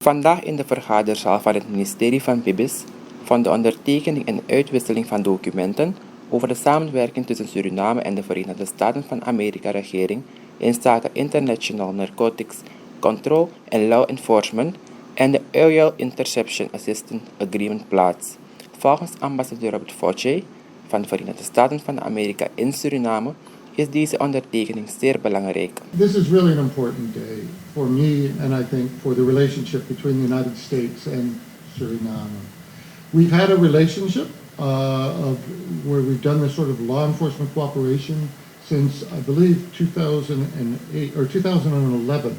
Vandaag in de vergaderzaal van het ministerie van PIBIS vond de ondertekening en uitwisseling van documenten over de samenwerking tussen Suriname en de Verenigde Staten van Amerika regering in zaken International Narcotics Control and Law Enforcement en de Oil Interception Assistance Agreement plaats. Volgens ambassadeur Robert Fauci van de Verenigde Staten van Amerika in Suriname is deze ondertekening zeer belangrijk. This is really an important day for me and I think for the relationship between the United States and Suriname. We've had a relationship of where we've done this sort of law enforcement cooperation since I believe 2008 or 2011.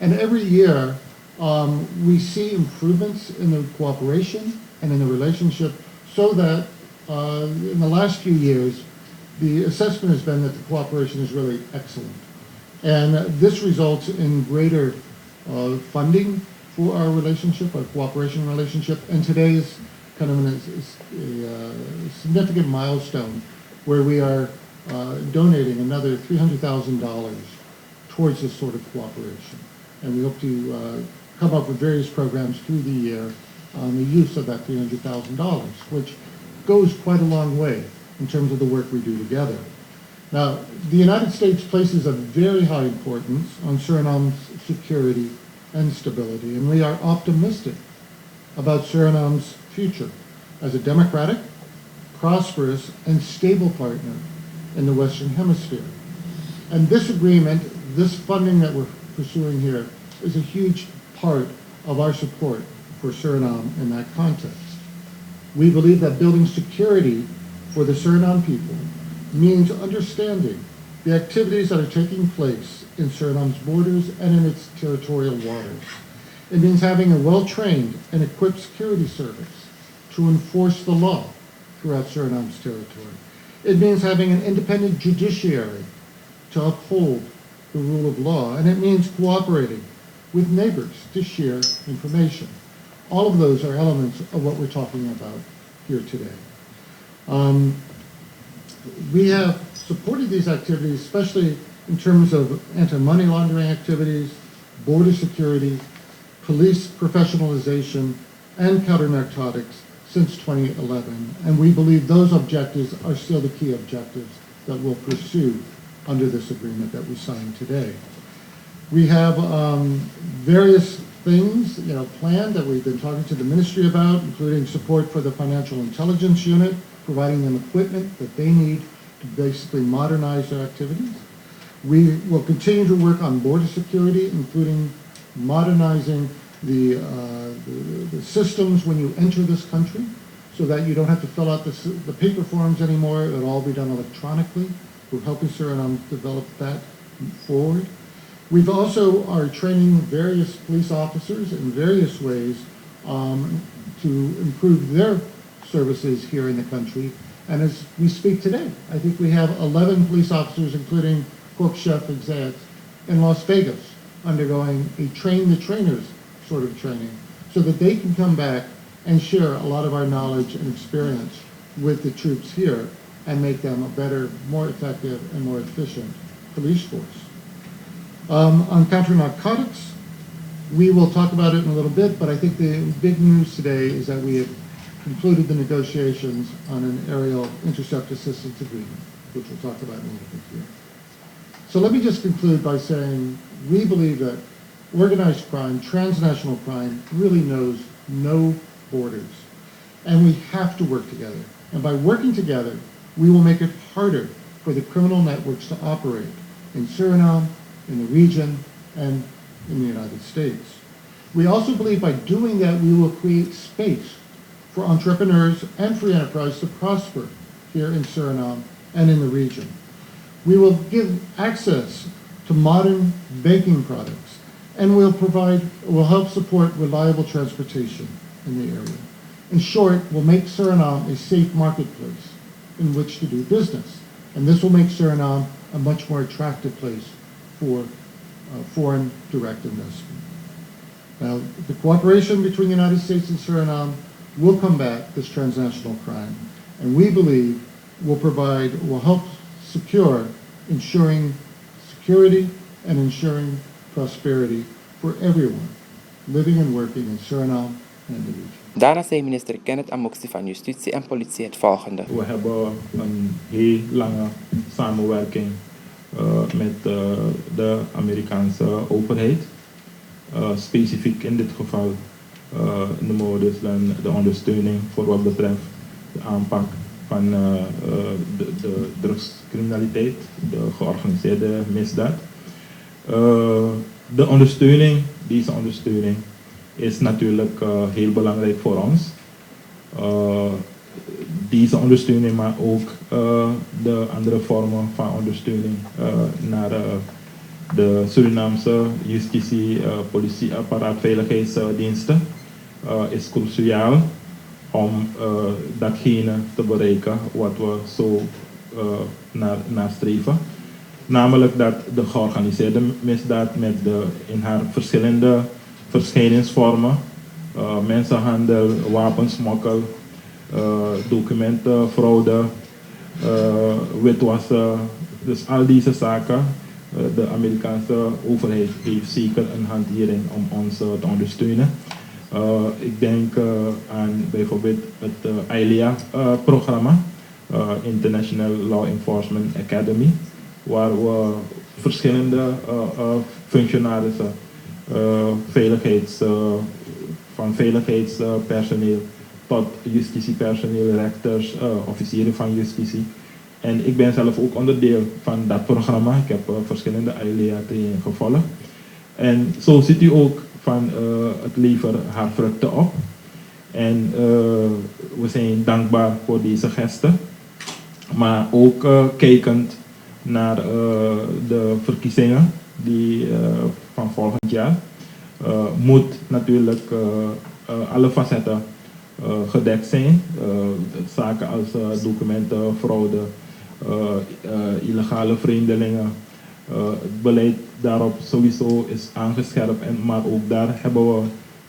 And every year we see improvements in the cooperation and in the relationship so that in the last few years the assessment has been that the cooperation is really excellent. And this results in greater funding for our relationship, our cooperation relationship. And today is kind of a significant milestone where we are donating another $300,000 towards this sort of cooperation. And we hope to come up with various programs through the year on the use of that $300,000, which goes quite a long way in terms of the work we do together. Now, the United States places a very high importance on Suriname's security and stability, and we are optimistic about Suriname's future as a democratic, prosperous, and stable partner in the Western Hemisphere. And this agreement, this funding that we're pursuing here, is a huge part of our support for Suriname in that context. We believe that building security for the Suriname people means understanding the activities that are taking place in Suriname's borders and in its territorial waters. It means having a well-trained and equipped security service to enforce the law throughout Suriname's territory. It means having an independent judiciary to uphold the rule of law, and it means cooperating with neighbors to share information. All of those are elements of what we're talking about here today. We have supported these activities, especially in terms of anti-money laundering activities, border security, police professionalization, and counter-narcotics since 2011. And we believe those objectives are still the key objectives that we'll pursue under this agreement that we signed today. We have various things planned that we've been talking to the ministry about, including support for the Financial Intelligence Unit, providing them equipment that they need to basically modernize their activities. We will continue to work on border security, including modernizing the systems when you enter this country so that you don't have to fill out the paper forms anymore. It'll all be done electronically. We're helping Suriname develop that forward. We've also are training various police officers in various ways to improve their services here in the country. And as we speak today, I think we have 11 police officers, including Corps Chef execs, in Las Vegas, undergoing a train-the-trainers sort of training so that they can come back and share a lot of our knowledge and experience with the troops here and make them a better, more effective, and more efficient police force. On counter-narcotics, we will talk about it in a little bit, but I think the big news today is that we have concluded the negotiations on an aerial intercept assistance agreement, which we'll talk about in a little bit here. So let me just conclude by saying we believe that organized crime, transnational crime, really knows no borders. And we have to work together. And by working together, we will make it harder for the criminal networks to operate in Suriname, in the region, and in the United States. We also believe by doing that, we will create space for entrepreneurs and free enterprise to prosper here in Suriname and in the region. We will give access to modern banking products, and we'll help support reliable transportation in the area. In short, we'll make Suriname a safe marketplace in which to do business. And this will make Suriname a much more attractive place for foreign direct investment. Now, the cooperation between the United States and Suriname will combat this transnational crime, and we believe will help secure ensuring security and ensuring prosperity for everyone living and working in Suriname and the region. Daarna zei minister Kenneth Amoxi van Justitie en Politie het volgende. We hebben een heel lange samenwerking met de Amerikaanse overheid. Specifiek in dit geval noemen we dus dan de ondersteuning voor wat betreft de aanpak van de drugscriminaliteit, de georganiseerde misdaad. Deze ondersteuning is natuurlijk heel belangrijk voor ons. Deze ondersteuning, maar ook de andere vormen van ondersteuning naar de Surinaamse justitie, politieapparaat, veiligheidsdiensten is cruciaal om datgene te bereiken wat we zo nastreven. Namelijk dat de georganiseerde misdaad in haar verschillende verschijningsvormen, mensenhandel, wapensmokkel, documentenfraude, witwassen, dus al deze zaken. De Amerikaanse overheid heeft zeker een handhering om ons te ondersteunen. Ik denk aan bijvoorbeeld het ILEA-programma, International Law Enforcement Academy, waar we verschillende functionarissen, van veiligheidspersoneel tot justitiepersoneel, rechters, officieren van justitie. En ik ben zelf ook onderdeel van dat programma. Ik heb verschillende ILEA-trainingen gevolgd. En zo ziet u ook van het levert haar vruchten op. En we zijn dankbaar voor deze gesten. Maar ook kijkend naar de verkiezingen die van volgend jaar moet natuurlijk alle facetten gedekt zijn. Zaken als documenten, fraude, illegale vreemdelingen. Het beleid daarop sowieso is aangescherpt, maar ook daar hebben we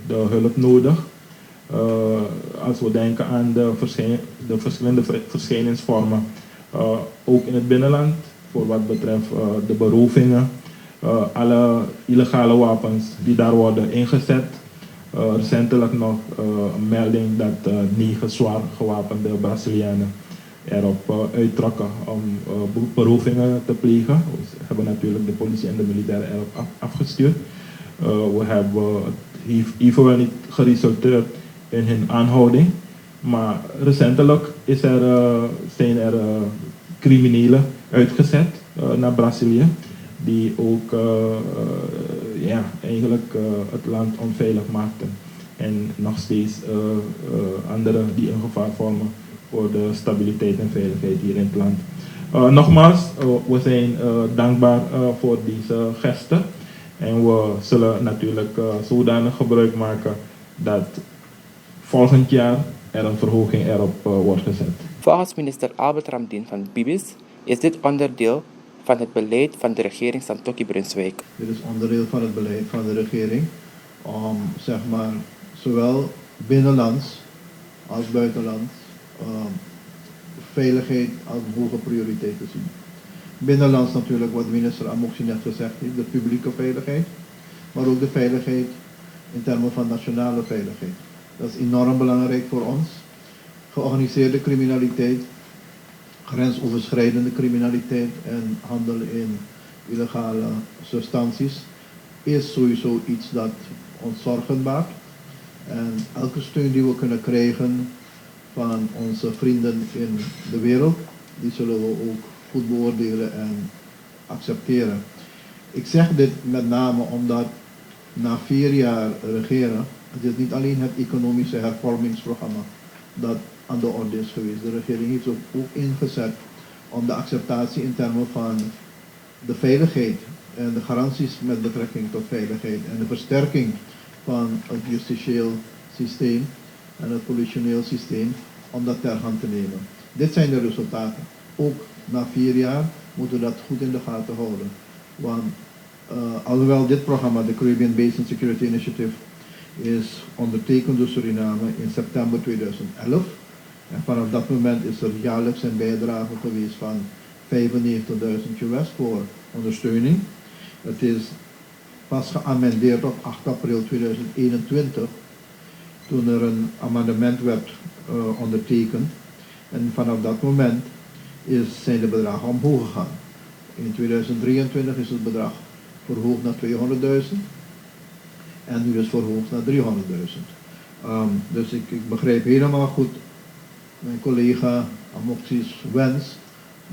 de hulp nodig. Als we denken aan de verschillende verschijningsvormen, ook in het binnenland, voor wat betreft de berovingen, alle illegale wapens die daar worden ingezet. Recentelijk nog een melding dat 9 zwaar gewapende Brazilianen erop uittrokken om berovingen te plegen. We hebben natuurlijk de politie en de militairen erop afgestuurd. Het heeft evenwel niet geresulteerd in hun aanhouding. Maar recentelijk zijn er criminelen uitgezet naar Brazilië. Die ook eigenlijk het land onveilig maakten. En nog steeds anderen die een gevaar vormen voor de stabiliteit en veiligheid hier in het land. Nogmaals, we zijn dankbaar voor deze gesten. En we zullen natuurlijk zodanig gebruik maken dat volgend jaar er een verhoging erop wordt gezet. Volgens minister Albert Ramdien van Bibis is dit onderdeel van het beleid van de regering Santokki-Brunswijk. Dit is onderdeel van het beleid van de regering om zeg maar zowel binnenlands als buitenlands veiligheid als hoge prioriteit te zien. Binnenlands natuurlijk wat minister Amoxi net gezegd heeft, de publieke veiligheid, maar ook de veiligheid in termen van nationale veiligheid. Dat is enorm belangrijk voor ons. Georganiseerde criminaliteit, grensoverschrijdende criminaliteit en handel in illegale substanties is sowieso iets dat ons zorgen baart. En elke steun die we kunnen krijgen van onze vrienden in de wereld, die zullen we ook goed beoordelen en accepteren. Ik zeg dit met name omdat na 4 jaar regeren, het is niet alleen het economische hervormingsprogramma dat aan de orde is geweest. De regering heeft ook ingezet om de acceptatie in termen van de veiligheid en de garanties met betrekking tot veiligheid en de versterking van het justitieel systeem en het politioneel systeem, om dat ter hand te nemen. Dit zijn de resultaten. Ook na 4 jaar moeten we dat goed in de gaten houden. Want alhoewel dit programma, de Caribbean Basin Security Initiative, is ondertekend door Suriname in september 2011. En vanaf dat moment is er jaarlijks een bijdrage geweest van $95.000 voor ondersteuning. Het is was geamendeerd op 8 april 2021, toen er een amendement werd ondertekend. En vanaf dat moment zijn de bedragen omhoog gegaan. In 2023 is het bedrag verhoogd naar 200.000 en nu is het verhoogd naar 300.000. Dus ik begrijp helemaal goed mijn collega Amoxi's wens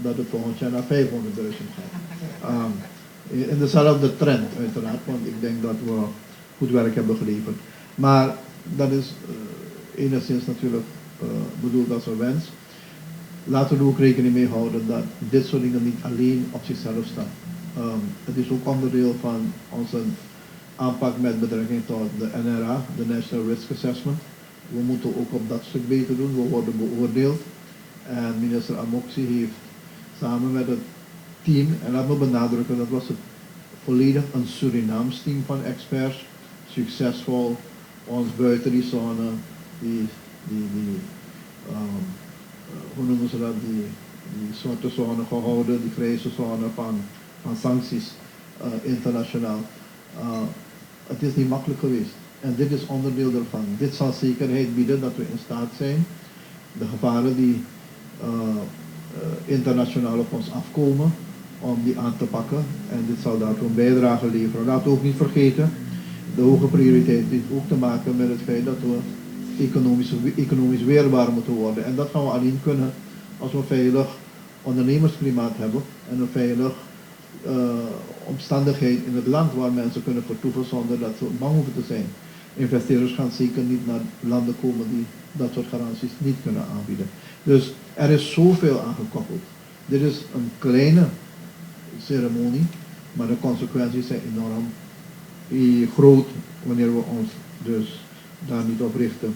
dat het volgend jaar naar 500.000 gaat. In dezelfde trend uiteraard, want ik denk dat we goed werk hebben geleverd. Maar dat is enigszins natuurlijk bedoeld als een wens. Laten we er ook rekening mee houden dat dit soort dingen niet alleen op zichzelf staan. Het is ook onderdeel van onze aanpak met betrekking tot de NRA, de National Risk Assessment. We moeten ook op dat stuk beter doen, we worden beoordeeld. En minister Amoxi heeft samen met het team, en laat me benadrukken, dat was het volledig een Surinaams team van experts, succesvol, ons buiten die zone, hoe noemen ze dat, die zwarte zone gehouden, die grijze zone van sancties internationaal. Het is niet makkelijk geweest. En dit is onderdeel daarvan. Dit zal zekerheid bieden dat we in staat zijn de gevaren die internationaal op ons afkomen, om die aan te pakken. En dit zal daartoe een bijdrage leveren. Laten we ook niet vergeten, de hoge prioriteit heeft ook te maken met het feit dat we economisch weerbaar moeten worden. En dat gaan we alleen kunnen als we een veilig ondernemersklimaat hebben en een veilig omstandigheid in het land waar mensen kunnen vertoeven zonder dat ze bang hoeven te zijn. Investeerders gaan zeker niet naar landen komen die dat soort garanties niet kunnen aanbieden. Dus er is zoveel aan gekoppeld. Dit is een kleine ceremonie, maar de consequenties zijn enorm groot wanneer we ons dus daar niet op richten.